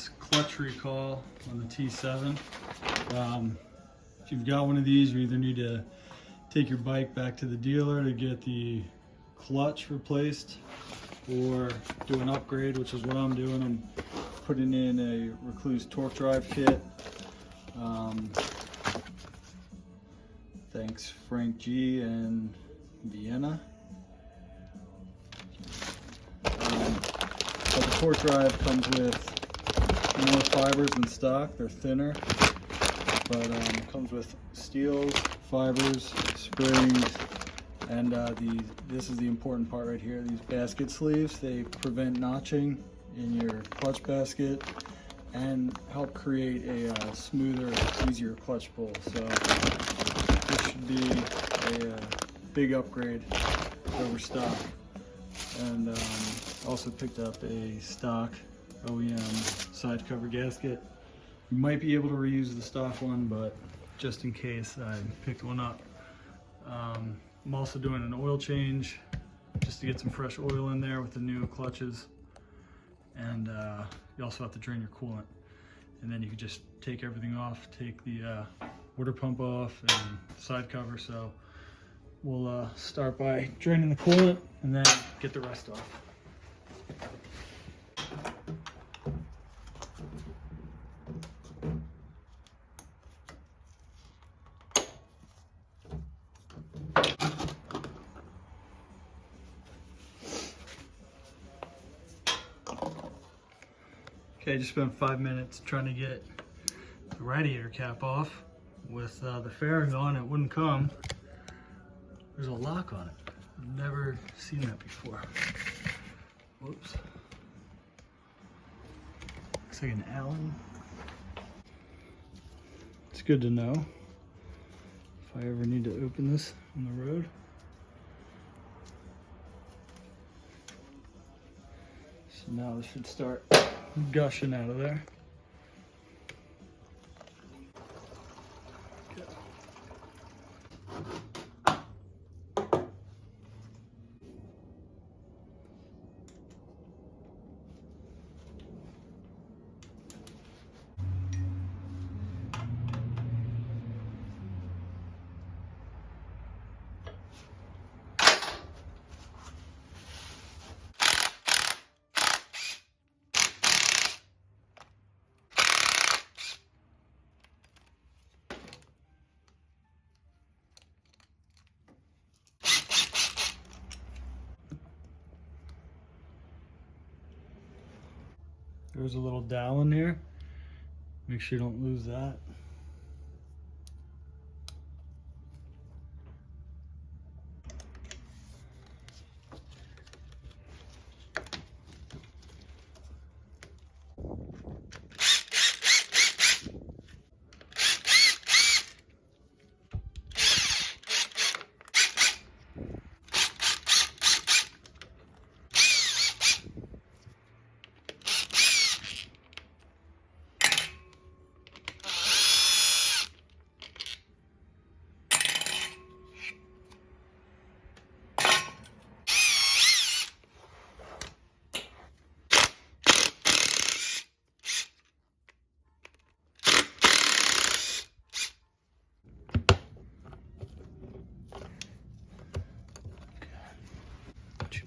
this clutch recall on the T7. If you've got one of these, you either need to take your bike back to the dealer to get the clutch replaced or do an upgrade, which is what I'm doing. I'm putting in a Rekluse TorqDrive kit. Thanks Frank G and Vienna. But the TorqDrive comes with more fibers than stock. They're thinner, but it comes with steels, fibers, springs, and this is the important part right here. These basket sleeves, they prevent notching in your clutch basket and help create a smoother, easier clutch pull. So this should be a big upgrade over stock. And also picked up a stock OEM side cover gasket. You might be able to reuse the stock one, but just in case, I picked one up. I'm also doing an oil change just to get some fresh oil in there with the new clutches. And you also have to drain your coolant. And then you can just take everything off, take the water pump off and side cover. So we'll start by draining the coolant and then get the rest off. Okay, just spent 5 minutes trying to get the radiator cap off. With the fairing on, it wouldn't come. There's a lock on it. I've never seen that before. Whoops. Looks like an Allen. It's good to know if I ever need to open this on the road. So now this should start gushing out of there. There's a little dowel in here. Make sure you don't lose that.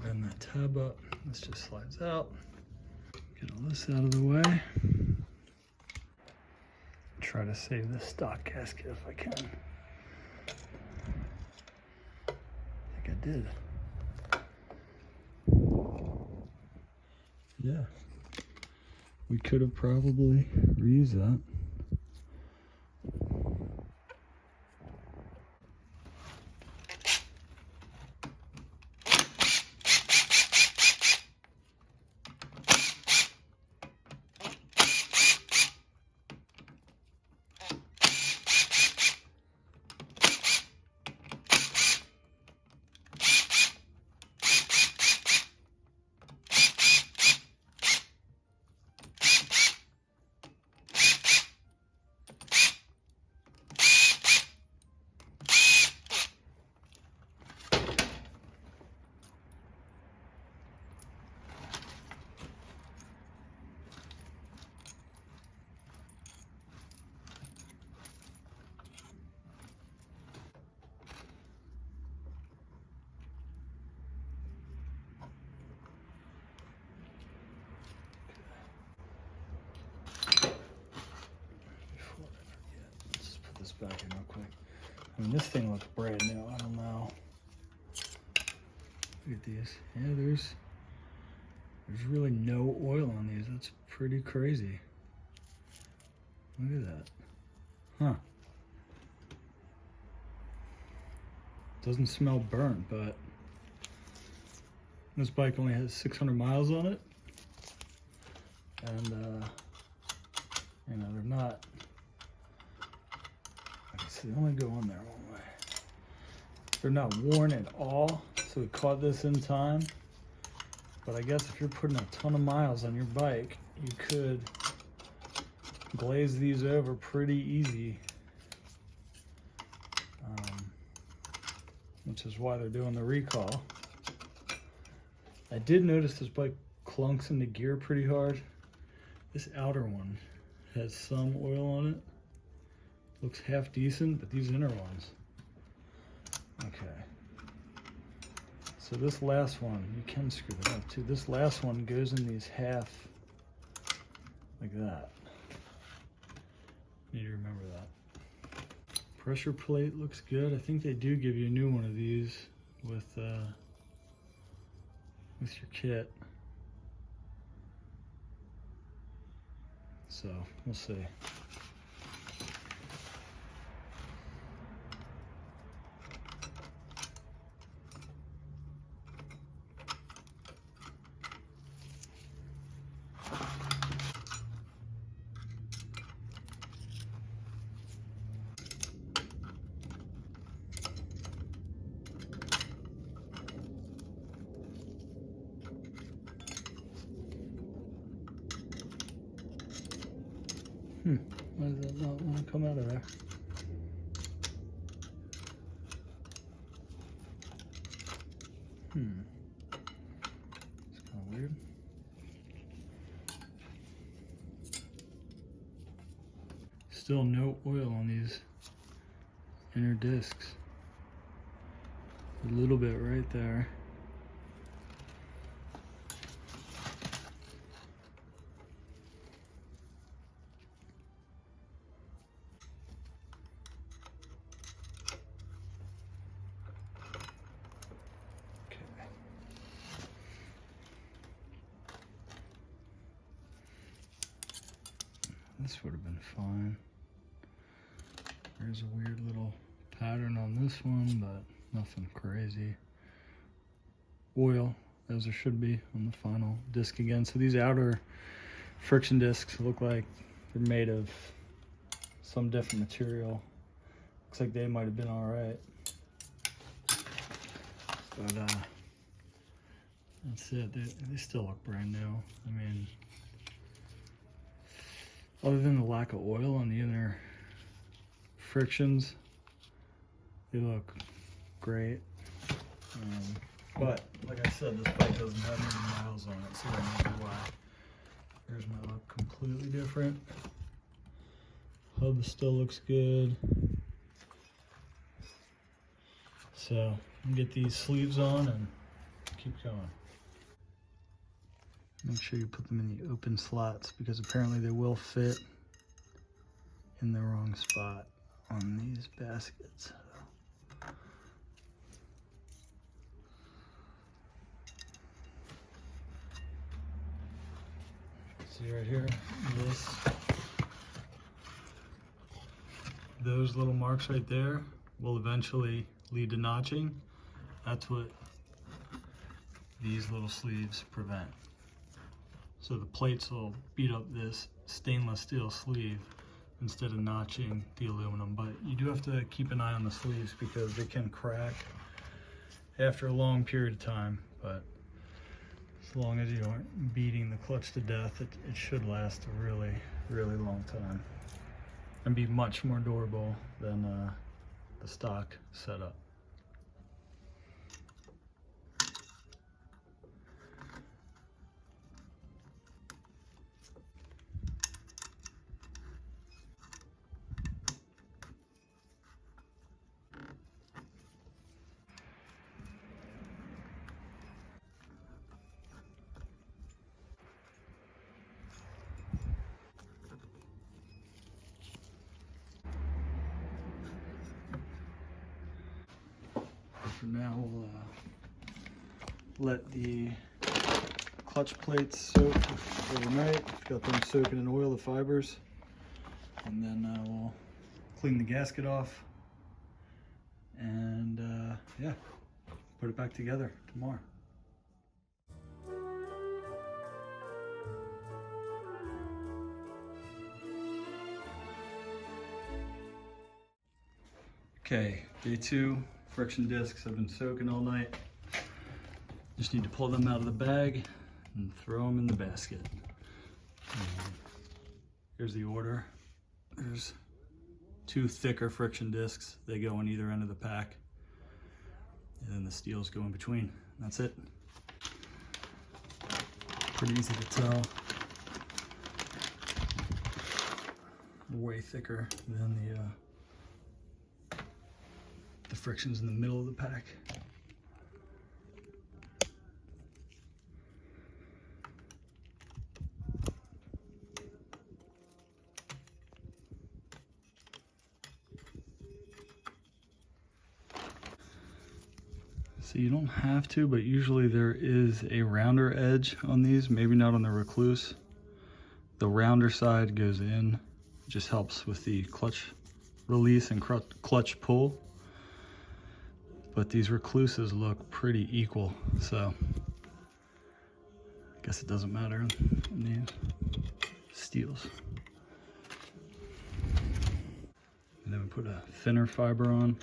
Bend that tab up. This just slides out. Get all this out of the way. Try to save this stock gasket if I can. I think I did. Yeah. We could have probably reused that. back in real quick. I mean, this thing looks brand new. I don't know. Look at these. Yeah, there's really no oil on these. That's pretty crazy. Look at that. Huh. Doesn't smell burnt, but this bike only has 600 miles on it. And, you know, they're not, so they only go on there one way. They're not worn at all, so we caught this in time. But I guess if you're putting a ton of miles on your bike, you could glaze these over pretty easy. Which is why they're doing the recall. I did notice this bike clunks into gear pretty hard. This outer one has some oil on it. Looks half decent, but these inner ones. Okay. So this last one, you can screw it up too. This last one goes in these half, like that. Need to remember that. Pressure plate looks good. I think they do give you a new one of these with your kit. So we'll see. Why does that not want to come out of there? It's kind of weird. Still no oil on these inner discs. A little bit right there. This would have been fine. There's a weird little pattern on this one, but nothing crazy. Oil, as there should be on the final disc again. So these outer friction discs look like they're made of some different material. Looks like they might have been all right. But that's it. They still look brand new. I mean, other than the lack of oil on the inner frictions, they look great. But like I said, this bike doesn't have any miles on it, so that may be why. Here's my look completely different. Hub still looks good. So I'm gonna get these sleeves on and keep going. Make sure you put them in the open slots because apparently they will fit in the wrong spot on these baskets. See right here, those little marks right there will eventually lead to notching. That's what these little sleeves prevent. So the plates will beat up this stainless steel sleeve instead of notching the aluminum. But you do have to keep an eye on the sleeves because they can crack after a long period of time. But as long as you aren't beating the clutch to death, it should last a really, really long time and be much more durable than the stock setup. So now we'll let the clutch plates soak overnight. Got them soaking in oil, the fibers. And then we'll clean the gasket off. And yeah, put it back together tomorrow. Okay, day 2, friction discs have been soaking all night. Just need to pull them out of the bag and throw them in the basket. Here's the order. There's 2 thicker friction discs. They go on either end of the pack. And then the steels go in between. That's it. Pretty easy to tell. Way thicker than the frictions in the middle of the pack. So you don't have to, but usually there is a rounder edge on these, maybe not on the Rekluse. The rounder side goes in, just helps with the clutch release and clutch pull. But these Rekluses look pretty equal, so I guess it doesn't matter on these steels. And then we put a thinner fiber on.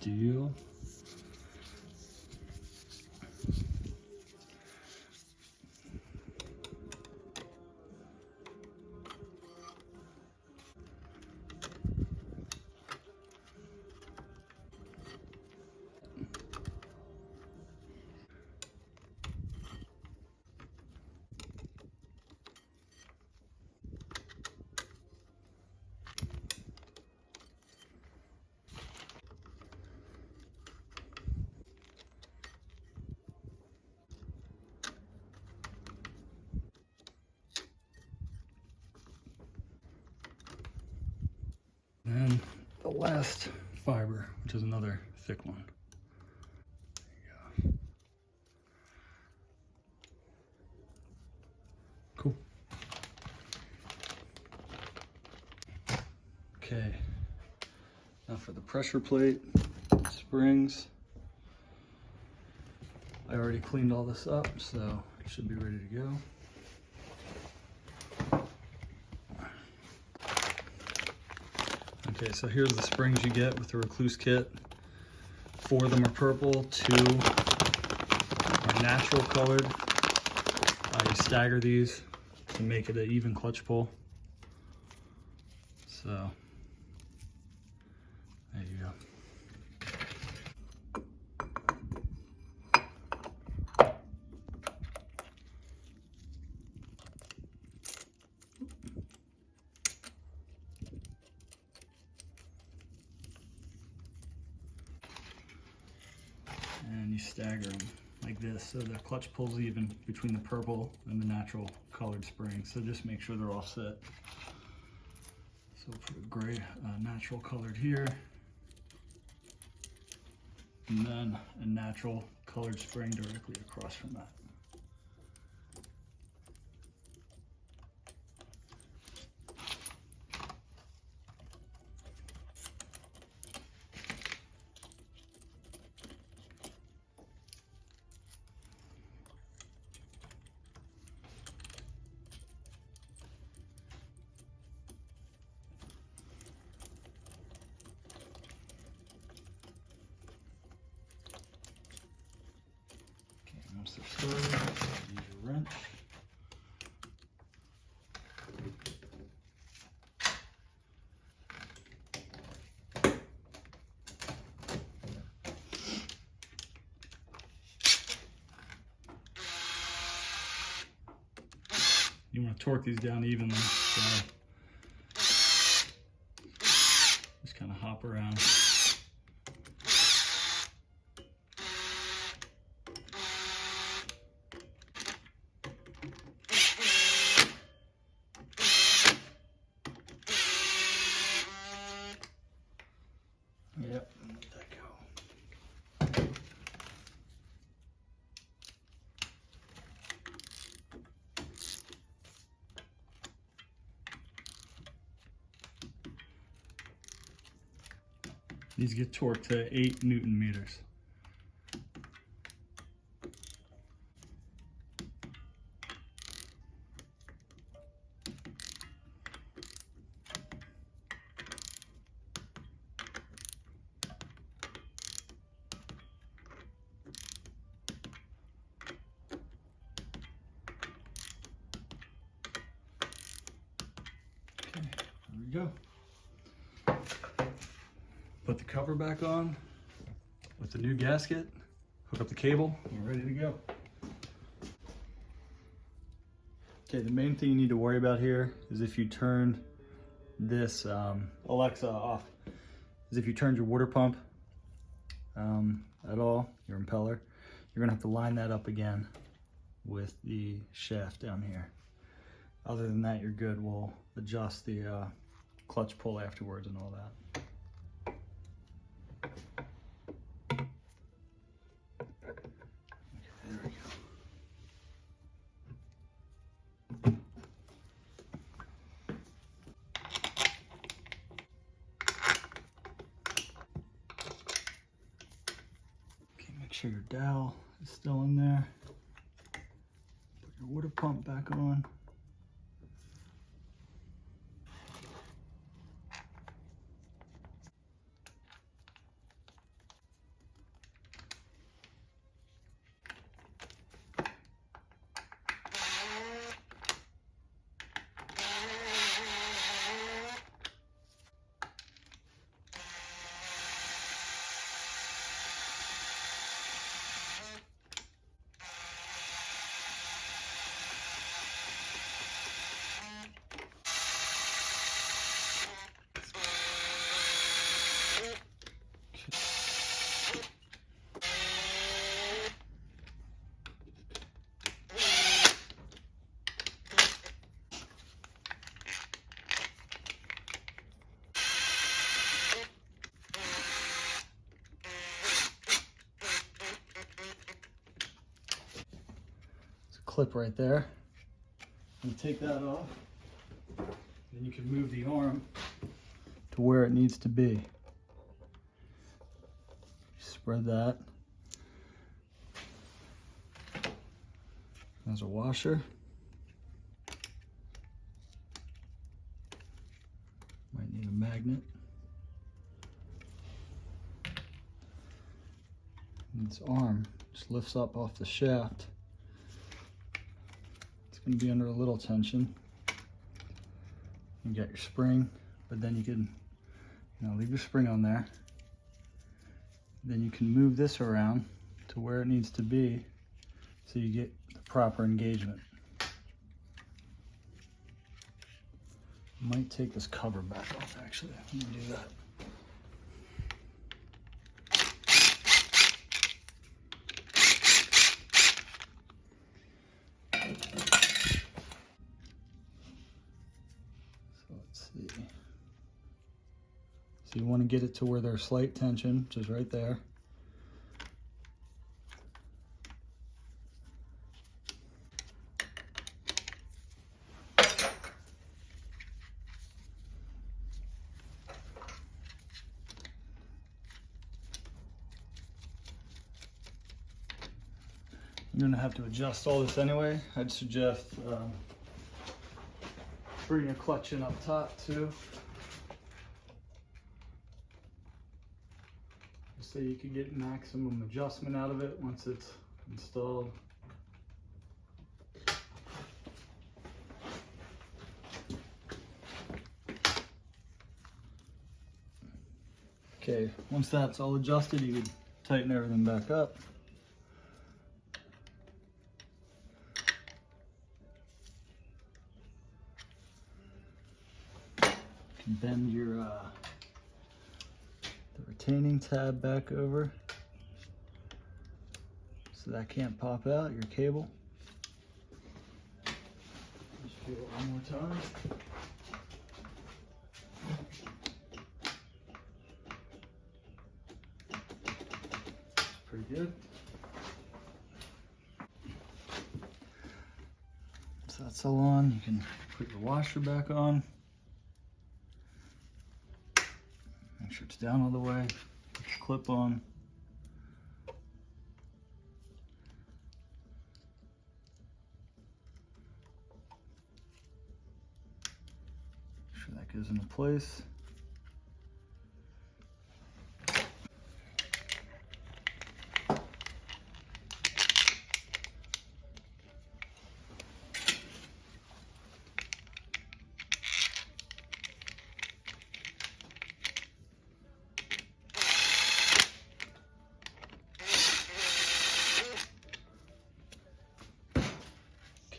Steel. And the last fiber, which is another thick one. There you go. Cool. Okay, now for the pressure plate, springs. I already cleaned all this up, so it should be ready to go. Okay, so here's the springs you get with the Rekluse kit. 4 of them are purple, 2 are natural colored. You stagger these to make it an even clutch pull. So, there you go. And you stagger them like this so the clutch pulls even between the purple and the natural colored springs. So just make sure they're all set. So we'll put a gray natural colored here, and then a natural colored spring directly across from that. Once they're started, use your wrench. You want to torque these down evenly, so just kind of hop around. These get torqued to 8 Newton meters. Okay, there we go. Put the cover back on with the new gasket, hook up the cable, and we're ready to go. Okay, the main thing you need to worry about here is if you turn this Alexa off, is if you turned your water pump at all, your impeller, you're gonna have to line that up again with the shaft down here. Other than that, you're good. We'll adjust the clutch pull afterwards and all that. Make sure your dowel is still in there. Put your water pump back on. Clip right there, and take that off. Then you can move the arm to where it needs to be. Spread that. There's a washer. Might need a magnet. And this arm just lifts up off the shaft. Going to be under a little tension. You get your spring, but then you can, leave your spring on there. Then you can move this around to where it needs to be, so you get the proper engagement. Might take this cover back off. Actually, let me do that. So you want to get it to where there's slight tension, which is right there. You're going to have to adjust all this anyway. I'd suggest bring your clutch in up top too, so you can get maximum adjustment out of it once it's installed. Okay, once that's all adjusted, you can tighten everything back up. You can bend your the retaining tab back over so that can't pop out, your cable. Just feel it one more time. Pretty good. So that's all on. You can put your washer back on. Make sure it's down all the way. clip on. Make sure that goes into place.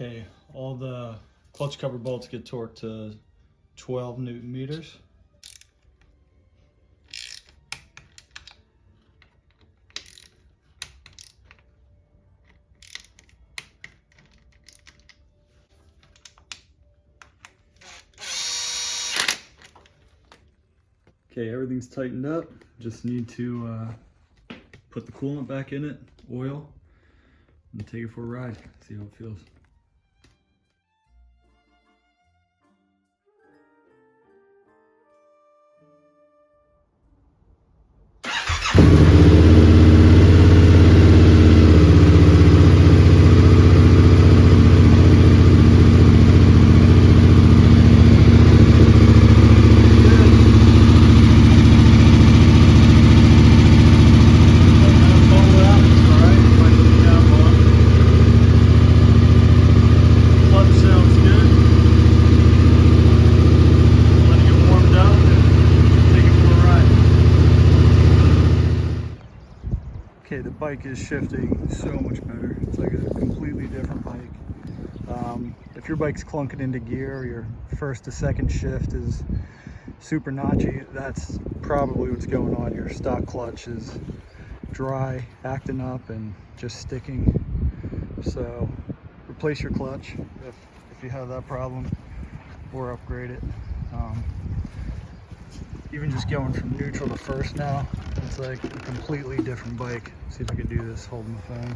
Okay, all the clutch cover bolts get torqued to 12 Newton meters. Okay, everything's tightened up. Just need to put the coolant back in it, oil, and take it for a ride, see how it feels. Okay, the bike is shifting so much better. It's like a completely different bike. If your bike's clunking into gear, or your first to second shift is super notchy, that's probably what's going on. Your stock clutch is dry, acting up, and just sticking. So replace your clutch if you have that problem, or upgrade it. Even just going from neutral to first now, it's like a completely different bike. See if I can do this holding the phone.